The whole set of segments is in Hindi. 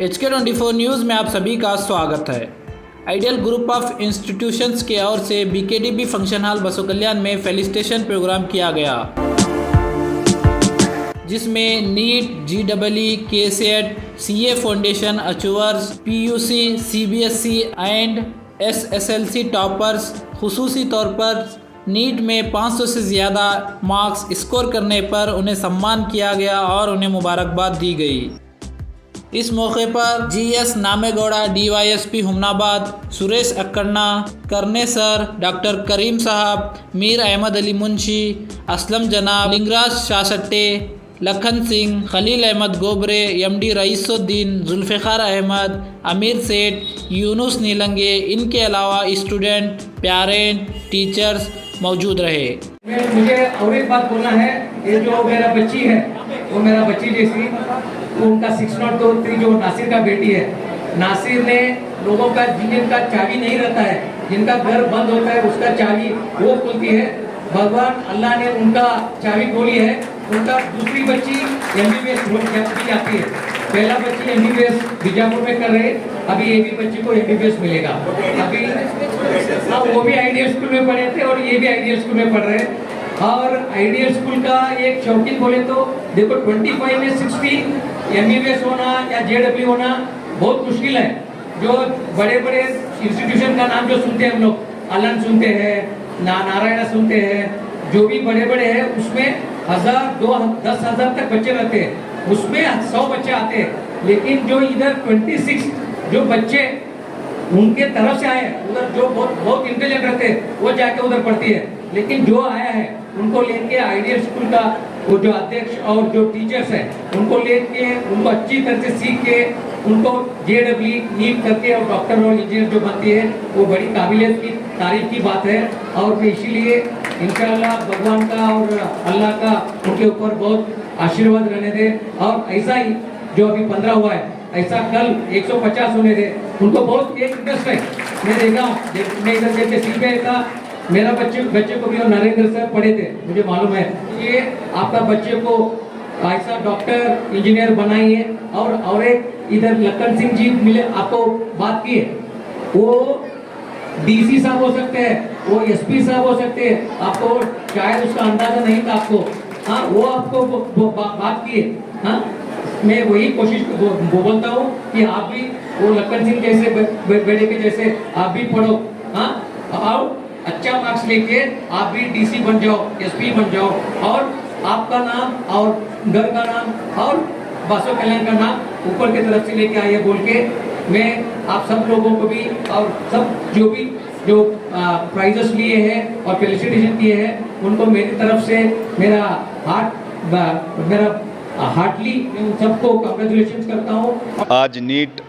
HK24 न्यूज़ में आप सभी का स्वागत है। आइडियल ग्रुप ऑफ इंस्टीट्यूशंस की ओर से BKDB फंक्शन हॉल बसो कल्याण में फेलिसिटेशन प्रोग्राम किया गया, जिसमें NEET, GEE, KCET, CA foundation achievers, PUC, CBSE and SSLC toppers, खुसूसी तौर पर नीट में 500 से ज़्यादा मार्क्स स्कोर करने पर उन्हें सम्मान किया गया और उन्हें मुबारकबाद दी गई। इस मौके पर GS नामेगौड़ा, DYSP हुमनाबाद, सुरेश अक्कड़ना, करने सर, डॉक्टर करीम साहब, मीर अहमद अली मुंशी, असलम जनाब, लिंगराज शासट्टे, लखन सिंह, खलील अहमद गोबरे, MD रईसुद्दीन, जुल्फ़िकार अहमद, अमीर सेठ, यूनुस नीलंगे, इनके अलावा स्टूडेंट, पेरेंट, टीचर्स मौजूद रहे। मुझे और एक बात बोलना है, ये जो मेरा बच्ची है वो मेरा बच्ची जैसी, वो उनका 603 जो नासिर का बेटी है, नासिर ने लोगों का जिनका चाबी नहीं रहता है, जिनका घर बंद होता है उसका चाबी वो खुलती है, भगवान अल्लाह ने उनका चाबी खोली है। उनका दूसरी बच्ची MBBS जाती है, पहला बच्ची MBBS बीजापुर में कर रहे, अभी ये भी बच्ची को MBBS मिलेगा। अभी वो भी आइडियल स्कूल में पढ़े थे और ये भी आइडियल स्कूल में पढ़ रहे हैं। और आइडियल स्कूल का एक शौकीन बोले तो देखो 25 में 60 MBBS होना या JEE होना बहुत मुश्किल है। जो बड़े बड़े इंस्टीट्यूशन का नाम जो सुनते हैं हम लोग, अलन सुनते हैं, नारायण सुनते हैं, जो भी बड़े बड़े हैं उसमें 1000, 10,000 तक बच्चे रहते हैं, उसमें 100 बच्चे आते हैं। लेकिन जो इधर 26 जो बच्चे उनके तरफ से आए, उधर जो बहुत इंटेलिजेंट रहते हैं वो जाके उधर पढ़ती है। लेकिन जो आया है उनको लेके आइडियल स्कूल का वो जो अध्यक्ष और जो टीचर्स हैं उनको लेके उनको अच्छी तरह से सीख के उनको JEE नीट करके और डॉक्टर और इंजीनियर जो बनती है वो बड़ी काबिलियत की तारीफ की बात है। और मैं इसीलिए इंशाअल्लाह भगवान का और अल्लाह का उनके ऊपर बहुत आशीर्वाद रहने दे। और ऐसा ही जो अभी 15 हुआ है, ऐसा कल 150 होने दे। उनको बहुत एक इंटरेस्ट है, मैं देखा हूँ, मैं इधर जैसे CBI का मेरा बच्चे को भी और नरेंद्र सर पढ़े थे, मुझे मालूम है कि आपका बच्चे को ऐसा डॉक्टर इंजीनियर बनाइए। और एक इधर लखन सिंह जी मिले, आपको बात की है, वो DC साहब हो सकते हैं, वो SP साहब हो सकते हैं, आपको शायद उसका अंदाजा नहीं था आपको। हाँ, वो आपको बात की है। हाँ, मैं वही कोशिश बोलता हूँ कि आप भी वो लखन सिंह जैसे बेटे के जैसे आप भी पढ़ो। हाँ, और अच्छा मार्क्स लेके आप भी DC बन जाओ, SP बन जाओ, और आपका नाम और घर का नाम और बसो कल्याण का नाम ऊपर की तरफ से लेके आइए बोल के मैं आप सब लोगों को भी और सब जो प्राइजेस लिए हैं और फेलिसिटेशन किए हैं उनको मेरी तरफ से मेरा हार्टली सबको कांग्रेचुलेशंस करता हूँ। आज नीट,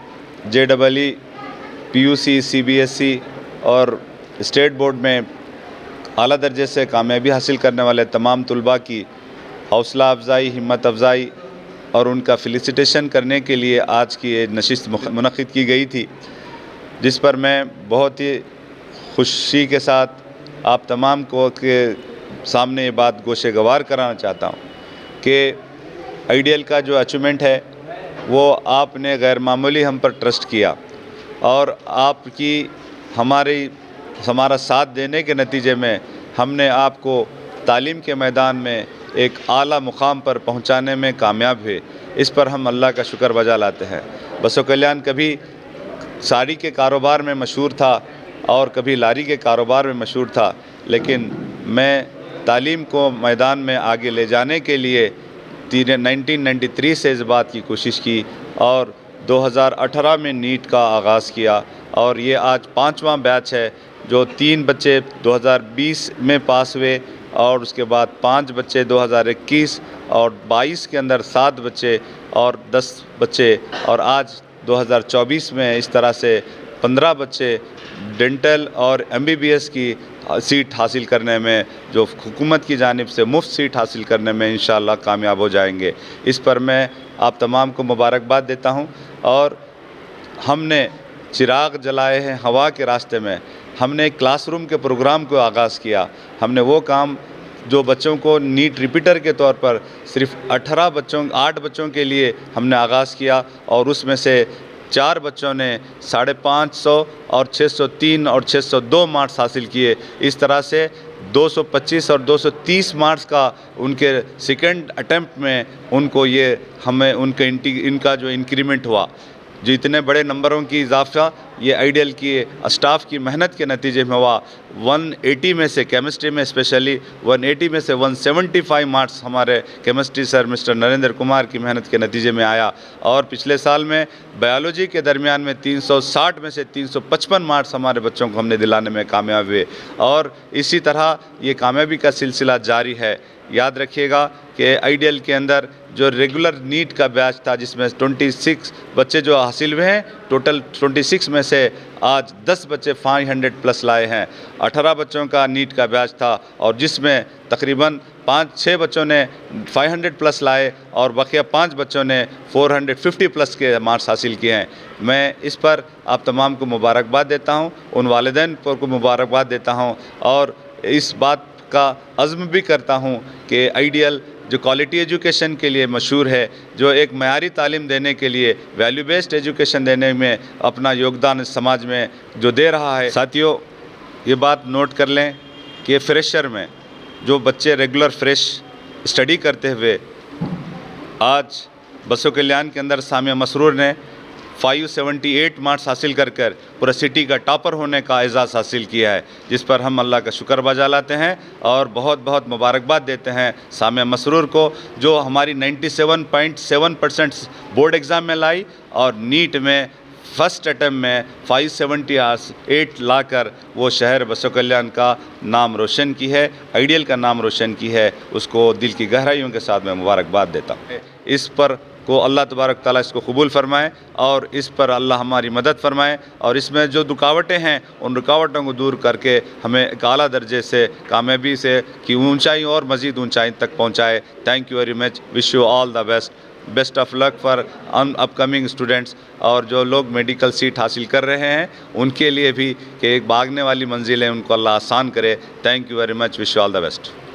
JEE, PUC, CBSE और स्टेट बोर्ड में आला दर्जे से कामयाबी हासिल करने वाले तमाम तलबा की हौसला अफजाई, हिम्मत अफजाई और उनका फेलिसिटेशन करने के लिए आज की ये नशिस्त मुनक़िद की गई थी, जिस पर मैं बहुत ही खुशी के साथ आप तमाम को के सामने ये बात गोशे गवार कराना चाहता हूँ कि आइडियल का जो अचीवमेंट है वो आपने गैर मामूली हम पर ट्रस्ट किया और आपकी हमारा साथ देने के नतीजे में हमने आपको तालीम के मैदान में एक आला मुकाम पर पहुंचाने में कामयाब हुए। इस पर हम अल्लाह का शुक्र बजा लाते हैं। बसो कल्याण कभी साड़ी के कारोबार में मशहूर था और कभी लारी के कारोबार में मशहूर था, लेकिन मैं तालीम को मैदान में आगे ले जाने के लिए 1993 से इस बात की कोशिश की और 2018 में नीट का आगाज़ किया और ये आज 5वां बैच है। जो 3 बच्चे 2020 में पास हुए और उसके बाद 5 बच्चे 2021 और 22 के अंदर 7 बच्चे और 10 बच्चे और आज 2024 में इस तरह से 15 बच्चे डेंटल और MBBS की सीट हासिल करने में, जो हुकूमत की जानिब से मुफ्त सीट हासिल करने में इंशाअल्लाह कामयाब हो जाएंगे। इस पर मैं आप तमाम को मुबारकबाद देता हूं। और हमने चिराग जलाए हैं हवा के रास्ते में, हमने क्लासरूम के प्रोग्राम को आगाज़ किया। हमने वो काम जो बच्चों को नीट रिपीटर के तौर पर सिर्फ 8 बच्चों के लिए हमने आगाज़ किया और उसमें से 4 बच्चों ने 550 और 603 और 602 मार्क्स हासिल किए। इस तरह से 225 और 230 मार्क्स का उनके सेकंड अटेम्प्ट में उनको ये हमें इनका जो इंक्रीमेंट हुआ, जो इतने बड़े नंबरों की इजाफा ये आइडियल की स्टाफ की मेहनत के नतीजे में हुआ। 180 में से केमिस्ट्री में स्पेशली 180 में से 175 मार्क्स हमारे chemistry sir mister Narendra Kumar की मेहनत के नतीजे में आया। और पिछले साल में बायोलॉजी के दरमियान में 360 में से 355 मार्क्स हमारे बच्चों को हमने दिलाने में कामयाब हुए और इसी तरह ये कामयाबी का सिलसिला जारी है। याद रखिएगा कि आइडियल के अंदर जो रेगुलर नीट का बैच था जिसमें 26 बच्चे जो हासिल हुए हैं, टोटल 26 में से आज 10 बच्चे 500 प्लस लाए हैं। 18 बच्चों का नीट का बैच था और जिसमें तकरीबन 5-6 बच्चों ने 500 प्लस लाए और बकिया 5 बच्चों ने 450 प्लस के मार्क्स हासिल किए हैं। मैं इस पर आप तमाम को मुबारकबाद देता हूं, उन वालिदैन को मुबारकबाद देता हूं और इस बात का अज़्म भी करता हूं कि आइडियल जो क्वालिटी एजुकेशन के लिए मशहूर है, जो एक मयारी तालीम देने के लिए वैल्यू बेस्ड एजुकेशन देने में अपना योगदान समाज में जो दे रहा है। साथियों, ये बात नोट कर लें कि फ्रेशर में जो बच्चे रेगुलर फ्रेश स्टडी करते हुए आज बसो कल्याण के अंदर सामिया मसरूर ने 578 मार्क्स हासिल कर पूरा सिटी का टॉपर होने का एजाज़ हासिल किया है, जिस पर हम अल्लाह का शुक्र बजा लाते हैं और बहुत बहुत मुबारकबाद देते हैं सामिया मसरूर को, जो हमारी 97.7% बोर्ड एग्ज़ाम में लाई और नीट में फर्स्ट अटैम्प्ट में 578 लाकर वो शहर बसो कल्याण का नाम रोशन की है, आइडियल का नाम रोशन की है। उसको दिल की गहराइयों के साथ मैं मुबारकबाद देता हूँ। इस पर को अल्लाह तबारक ताला इसको कबूल फरमाए और इस पर अल्लाह हमारी मदद फरमाए और इसमें जो रुकावटें हैं उन रुकावटों को दूर करके हमें एक आला दर्जे से कामयाबी से की ऊंचाई और मज़ीद ऊंचाई तक पहुंचाए। Thank you very much. Wish you all the best of luck for upcoming students. और जो लोग मेडिकल सीट हासिल कर रहे हैं उनके लिए भी कि एक भागने वाली मंजिल है, उनको अल्लाह आसान करे। Thank you very much. Wish you all the best.